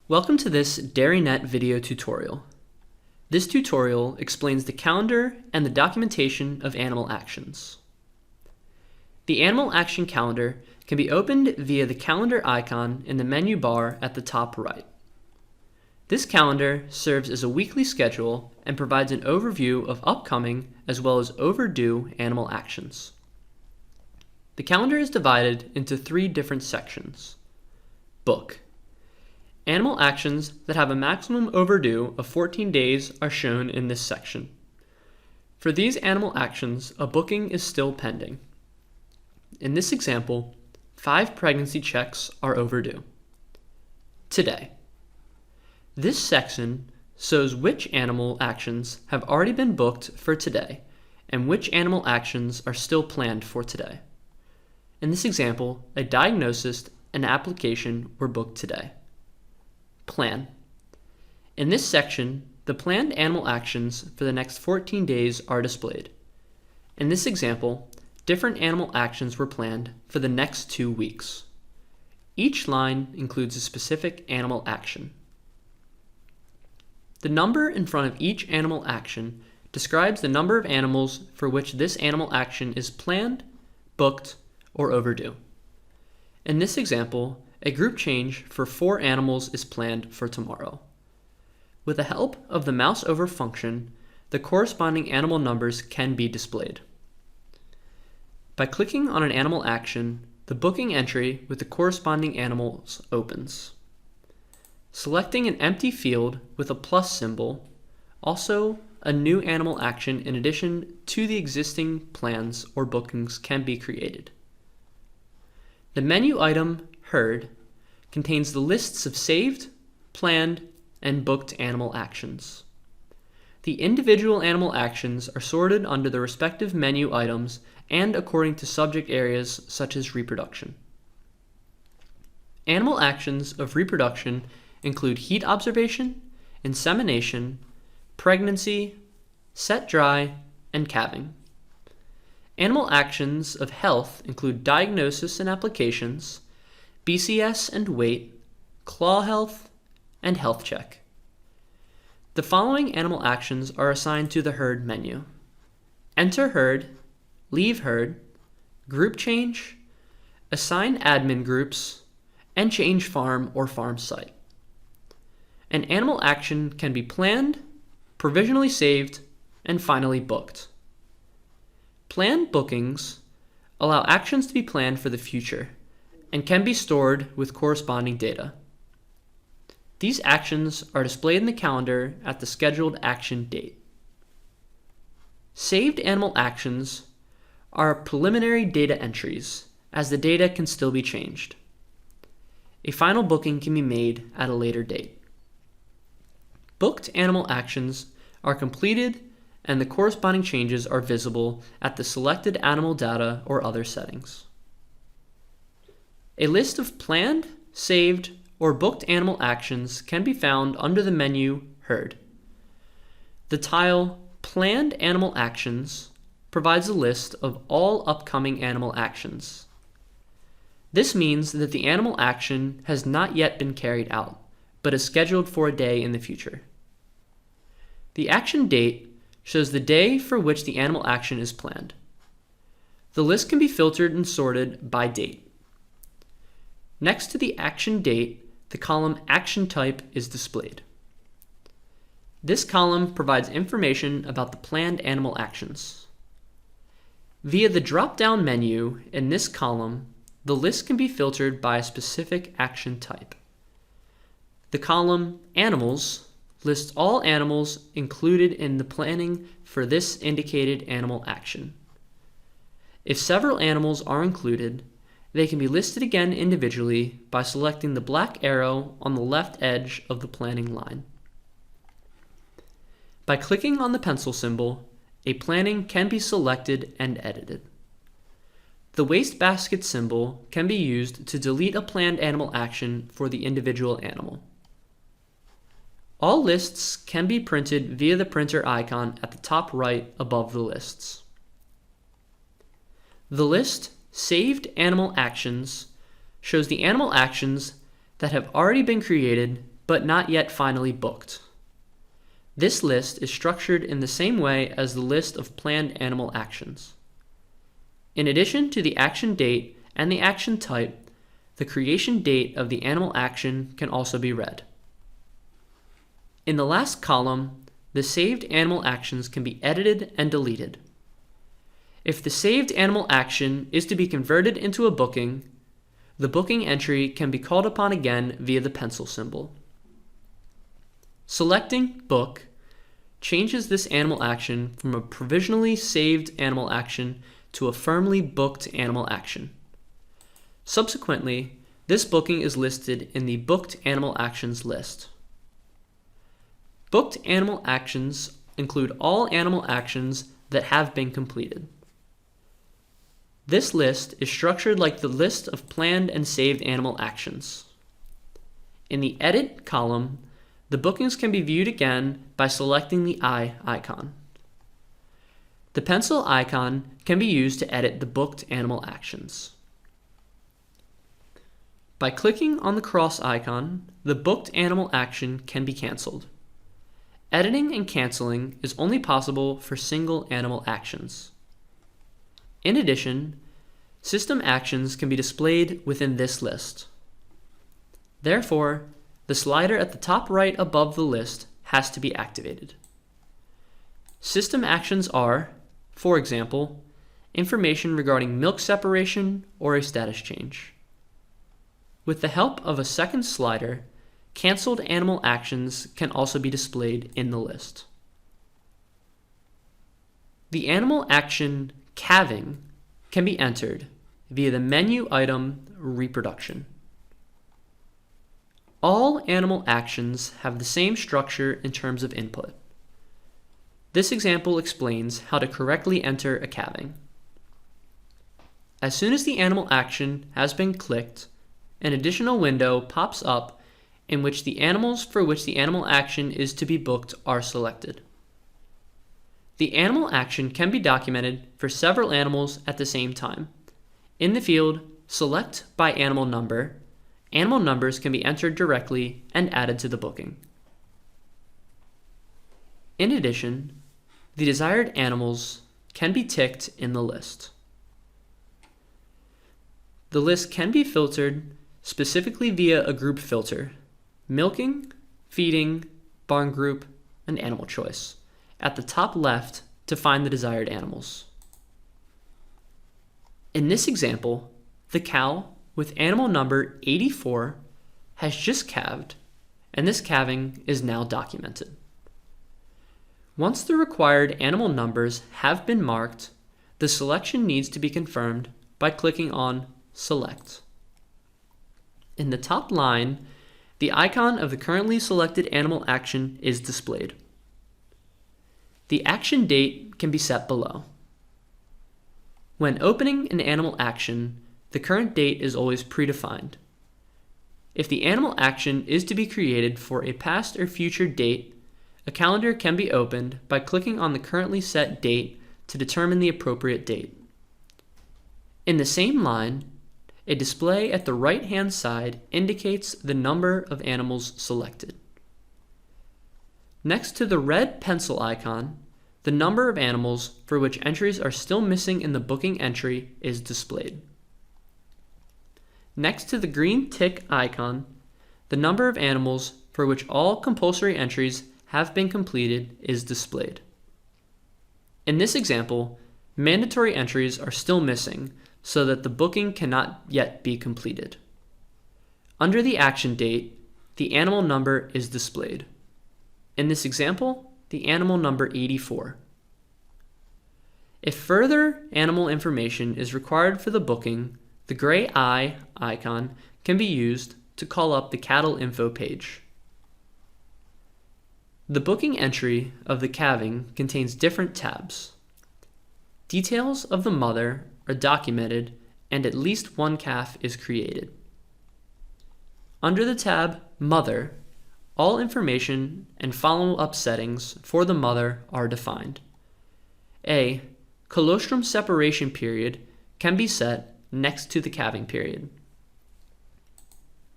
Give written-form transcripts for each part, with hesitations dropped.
Welcome to this DairyNet video tutorial. This tutorial explains the calendar and the documentation of animal actions. The Animal Action Calendar can be opened via the calendar icon in the menu bar at the top right. This calendar serves as a weekly schedule and provides an overview of upcoming as well as overdue animal actions. The calendar is divided into three different sections. Book. Animal actions that have a maximum overdue of 14 days are shown in this section. For these animal actions, a booking is still pending. In this example, 5 pregnancy checks are overdue. Today. This section shows which animal actions have already been booked for today and which animal actions are still planned for today. In this example, a diagnosis and application were booked today. Plan. In this section, the planned animal actions for the next 14 days are displayed. In this example, different animal actions were planned for the next 2 weeks. Each line includes a specific animal action. The number in front of each animal action describes the number of animals for which this animal action is planned, booked, or overdue. In this example, a group change for 4 animals is planned for tomorrow. With the help of the mouse over function, the corresponding animal numbers can be displayed. By clicking on an animal action, the booking entry with the corresponding animals opens. Selecting an empty field with a plus symbol, also a new animal action in addition to the existing plans or bookings can be created. The menu item Herd contains the lists of saved, planned, and booked animal actions. The individual animal actions are sorted under the respective menu items and according to subject areas such as reproduction. Animal actions of reproduction include heat observation, insemination, pregnancy, set dry, and calving. Animal actions of health include diagnosis and applications, BCS and weight, claw health, and health check. The following animal actions are assigned to the herd menu: enter herd, leave herd, group change, assign admin groups, and change farm or farm site. An animal action can be planned, provisionally saved, and finally booked. Planned bookings allow actions to be planned for the future and can be stored with corresponding data. These actions are displayed in the calendar at the scheduled action date. Saved animal actions are preliminary data entries, as the data can still be changed. A final booking can be made at a later date. Booked animal actions are completed and the corresponding changes are visible at the selected animal data or other settings. A list of planned, saved, or booked animal actions can be found under the menu Herd. The tile Planned Animal Actions provides a list of all upcoming animal actions. This means that the animal action has not yet been carried out, but is scheduled for a day in the future. The action date shows the day for which the animal action is planned. The list can be filtered and sorted by date. Next to the action date, the column Action Type is displayed. This column provides information about the planned animal actions. Via the drop-down menu in this column, the list can be filtered by a specific action type. The column Animals lists all animals included in the planning for this indicated animal action. If several animals are included, they can be listed again individually by selecting the black arrow on the left edge of the planning line. By clicking on the pencil symbol, a planning can be selected and edited. The wastebasket symbol can be used to delete a planned animal action for the individual animal. All lists can be printed via the printer icon at the top right above the lists. The list Saved Animal Actions shows the animal actions that have already been created but not yet finally booked. This list is structured in the same way as the list of planned animal actions. In addition to the action date and the action type, the creation date of the animal action can also be read. In the last column, the saved animal actions can be edited and deleted. If the saved animal action is to be converted into a booking, the booking entry can be called upon again via the pencil symbol. Selecting Book changes this animal action from a provisionally saved animal action to a firmly booked animal action. Subsequently, this booking is listed in the Booked Animal Actions list. Booked animal actions include all animal actions that have been completed. This list is structured like the list of planned and saved animal actions. In the Edit column, the bookings can be viewed again by selecting the eye icon. The pencil icon can be used to edit the booked animal actions. By clicking on the cross icon, the booked animal action can be canceled. Editing and canceling is only possible for single animal actions. In addition, system actions can be displayed within this list. Therefore, the slider at the top right above the list has to be activated. System actions are, for example, information regarding milk separation or a status change. With the help of a second slider, canceled animal actions can also be displayed in the list. The animal action calving can be entered via the menu item Reproduction. All animal actions have the same structure in terms of input. This example explains how to correctly enter a calving. As soon as the animal action has been clicked, an additional window pops up in which the animals for which the animal action is to be booked are selected. The animal action can be documented for several animals at the same time. In the field Select by Animal Number, animal numbers can be entered directly and added to the booking. In addition, the desired animals can be ticked in the list. The list can be filtered specifically via a group filter: milking, feeding, barn group, and animal choice at the top left to find the desired animals. In this example, the cow with animal number 84 has just calved, and this calving is now documented. Once the required animal numbers have been marked, the selection needs to be confirmed by clicking on Select. In the top line, the icon of the currently selected animal action is displayed. The action date can be set below. When opening an animal action, the current date is always predefined. If the animal action is to be created for a past or future date, a calendar can be opened by clicking on the currently set date to determine the appropriate date. In the same line, a display at the right-hand side indicates the number of animals selected. Next to the red pencil icon, the number of animals for which entries are still missing in the booking entry is displayed. Next to the green tick icon, the number of animals for which all compulsory entries have been completed is displayed. In this example, mandatory entries are still missing, so that the booking cannot yet be completed. Under the action date, the animal number is displayed. In this example, the animal number 84. If further animal information is required for the booking, the gray eye icon can be used to call up the cattle info page. The booking entry of the calving contains different tabs. Details of the mother are documented and at least one calf is created. Under the tab Mother, all information and follow-up settings for the mother are defined. A colostrum separation period can be set next to the calving period.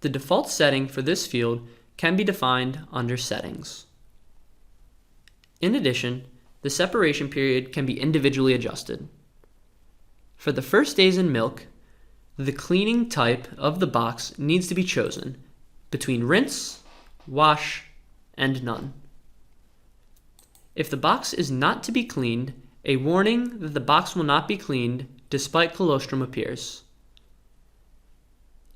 The default setting for this field can be defined under Settings. In addition, the separation period can be individually adjusted. For the first days in milk, the cleaning type of the box needs to be chosen between rinse, wash, and none. If the box is not to be cleaned, a warning that the box will not be cleaned despite colostrum appears.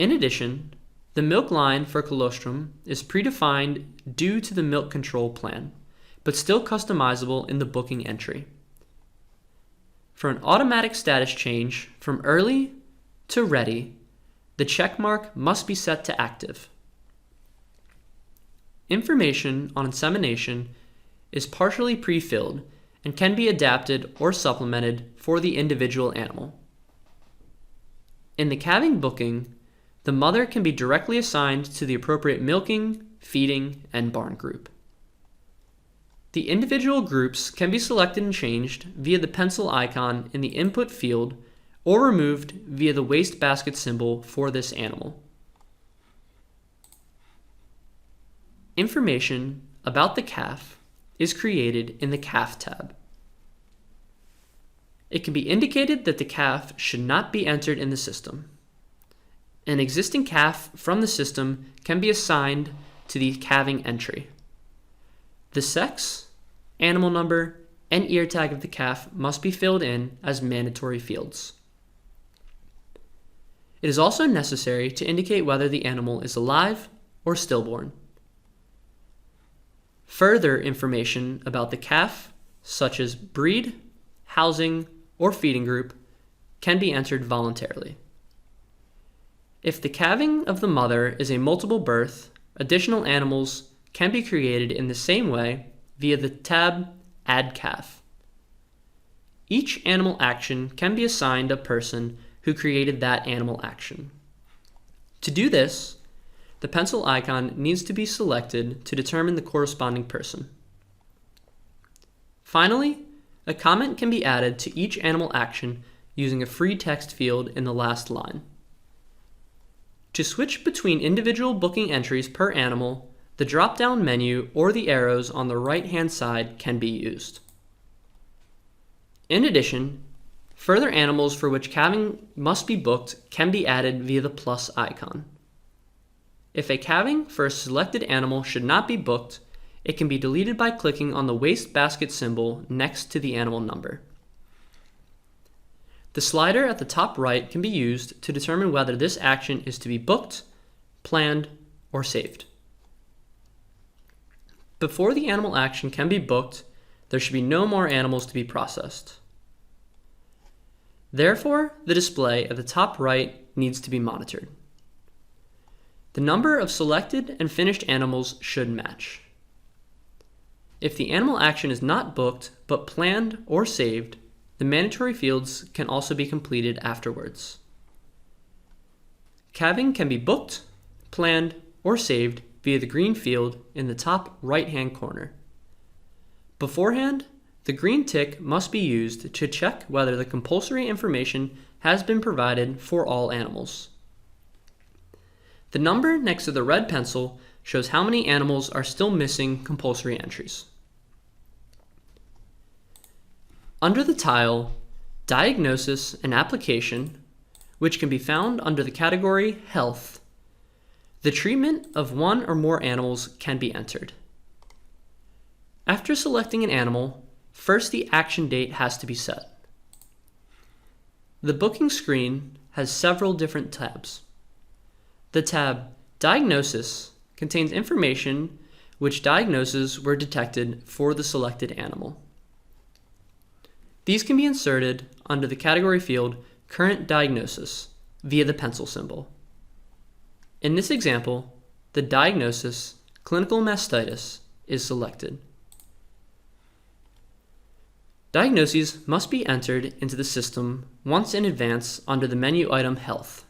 In addition, the milk line for colostrum is predefined due to the milk control plan, but still customizable in the booking entry. For an automatic status change from early to ready, the checkmark must be set to active. Information on insemination is partially pre-filled and can be adapted or supplemented for the individual animal. In the calving booking, the mother can be directly assigned to the appropriate milking, feeding, and barn group. The individual groups can be selected and changed via the pencil icon in the input field or removed via the wastebasket symbol for this animal. Information about the calf is created in the Calf tab. It can be indicated that the calf should not be entered in the system. An existing calf from the system can be assigned to the calving entry. The sex, animal number, and ear tag of the calf must be filled in as mandatory fields. It is also necessary to indicate whether the animal is alive or stillborn. Further information about the calf, such as breed, housing, or feeding group, can be entered voluntarily. If the calving of the mother is a multiple birth, additional animals can be created in the same way via the tab Add Calf. Each animal action can be assigned a person who created that animal action. To do this, the pencil icon needs to be selected to determine the corresponding person. Finally, a comment can be added to each animal action using a free text field in the last line. To switch between individual booking entries per animal, the drop-down menu or the arrows on the right-hand side can be used. In addition, further animals for which calving must be booked can be added via the plus icon. If a calving for a selected animal should not be booked, it can be deleted by clicking on the wastebasket symbol next to the animal number. The slider at the top right can be used to determine whether this action is to be booked, planned, or saved. Before the animal action can be booked, there should be no more animals to be processed. Therefore, the display at the top right needs to be monitored. The number of selected and finished animals should match. If the animal action is not booked but planned or saved, the mandatory fields can also be completed afterwards. Calving can be booked, planned, or saved via the green field in the top right-hand corner. Beforehand, the green tick must be used to check whether the compulsory information has been provided for all animals. The number next to the red pencil shows how many animals are still missing compulsory entries. Under the tile Diagnosis and Application, which can be found under the category Health, the treatment of one or more animals can be entered. After selecting an animal, first the action date has to be set. The booking screen has several different tabs. The tab Diagnosis contains information which diagnoses were detected for the selected animal. These can be inserted under the category field Current Diagnosis via the pencil symbol. In this example, the diagnosis, clinical mastitis, is selected. Diagnoses must be entered into the system once in advance under the menu item Health.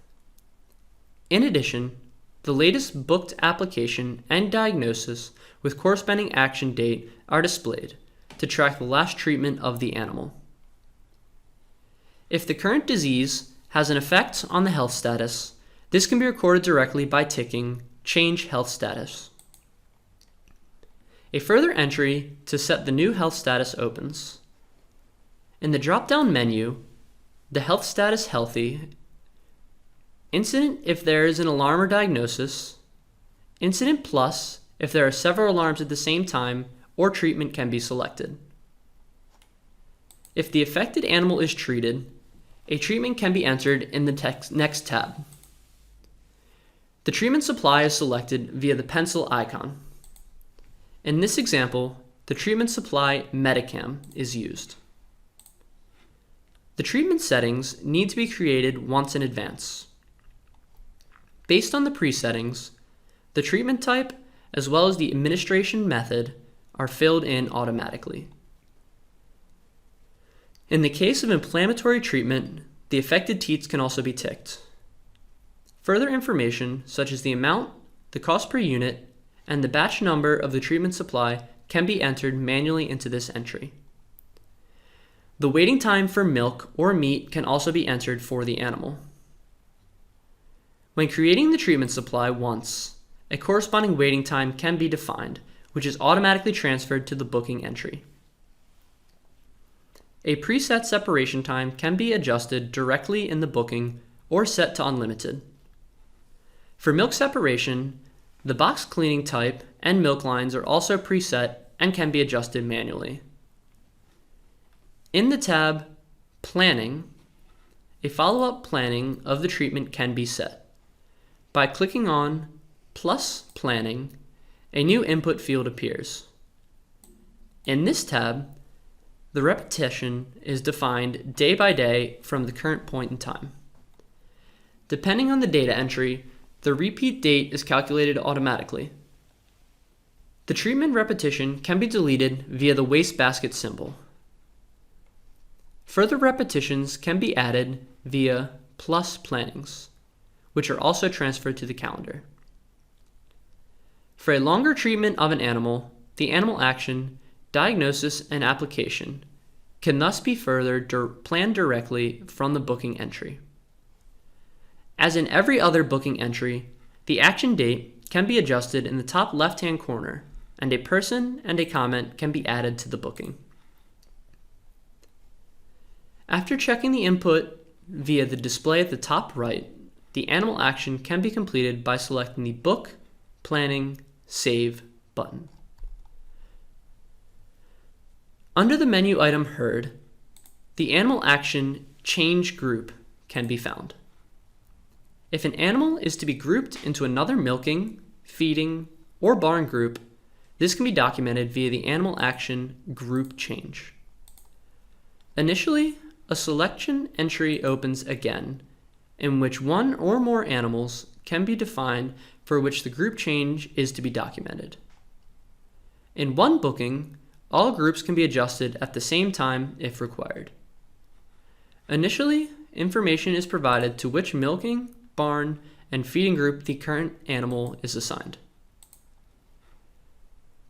In addition, the latest booked application and diagnosis with corresponding action date are displayed to track the last treatment of the animal. If the current disease has an effect on the health status, this can be recorded directly by ticking Change Health Status. A further entry to set the new health status opens. In the drop-down menu, the health status healthy, incident if there is an alarm or diagnosis, incident plus if there are several alarms at the same time or treatment can be selected. If the affected animal is treated, a treatment can be entered in the next tab. The treatment supply is selected via the pencil icon. In this example, the treatment supply Medicam is used. The treatment settings need to be created once in advance. Based on the presettings, the treatment type as well as the administration method are filled in automatically. In the case of inflammatory treatment, the affected teats can also be ticked. Further information, such as the amount, the cost per unit, and the batch number of the treatment supply can be entered manually into this entry. The waiting time for milk or meat can also be entered for the animal. When creating the treatment supply once, a corresponding waiting time can be defined, which is automatically transferred to the booking entry. A preset separation time can be adjusted directly in the booking or set to unlimited. For milk separation, the box cleaning type and milk lines are also preset and can be adjusted manually. In the tab Planning, a follow-up planning of the treatment can be set. By clicking on Plus Planning, a new input field appears. In this tab, the repetition is defined day by day from the current point in time. Depending on the data entry, the repeat date is calculated automatically. The treatment repetition can be deleted via the wastebasket symbol. Further repetitions can be added via plus plannings, which are also transferred to the calendar. For a longer treatment of an animal, the animal action, diagnosis, and application can thus be further planned directly from the booking entry. As in every other booking entry, the action date can be adjusted in the top left-hand corner, and a person and a comment can be added to the booking. After checking the input via the display at the top right, the animal action can be completed by selecting the Book, Planning, Save button. Under the menu item Herd, the animal action Change Group can be found. If an animal is to be grouped into another milking, feeding, or barn group, this can be documented via the animal action Group Change. Initially, a selection entry opens again, in which one or more animals can be defined for which the group change is to be documented. In one booking, all groups can be adjusted at the same time if required. Initially, information is provided to which milking, barn, and feeding group the current animal is assigned.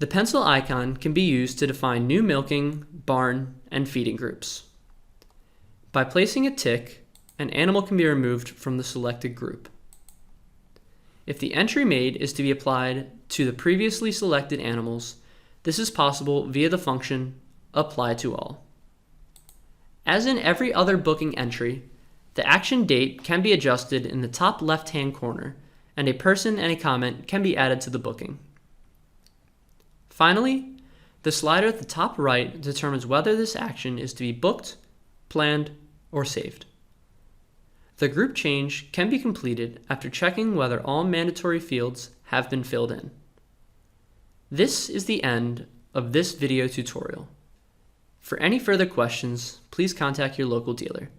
The pencil icon can be used to define new milking, barn, and feeding groups. By placing a tick, an animal can be removed from the selected group. If the entry made is to be applied to the previously selected animals, this is possible via the function Apply to All. As in every other booking entry, the action date can be adjusted in the top left-hand corner, and a person and a comment can be added to the booking. Finally, the slider at the top right determines whether this action is to be booked, planned, or saved. The group change can be completed after checking whether all mandatory fields have been filled in. This is the end of this video tutorial. For any further questions, please contact your local dealer.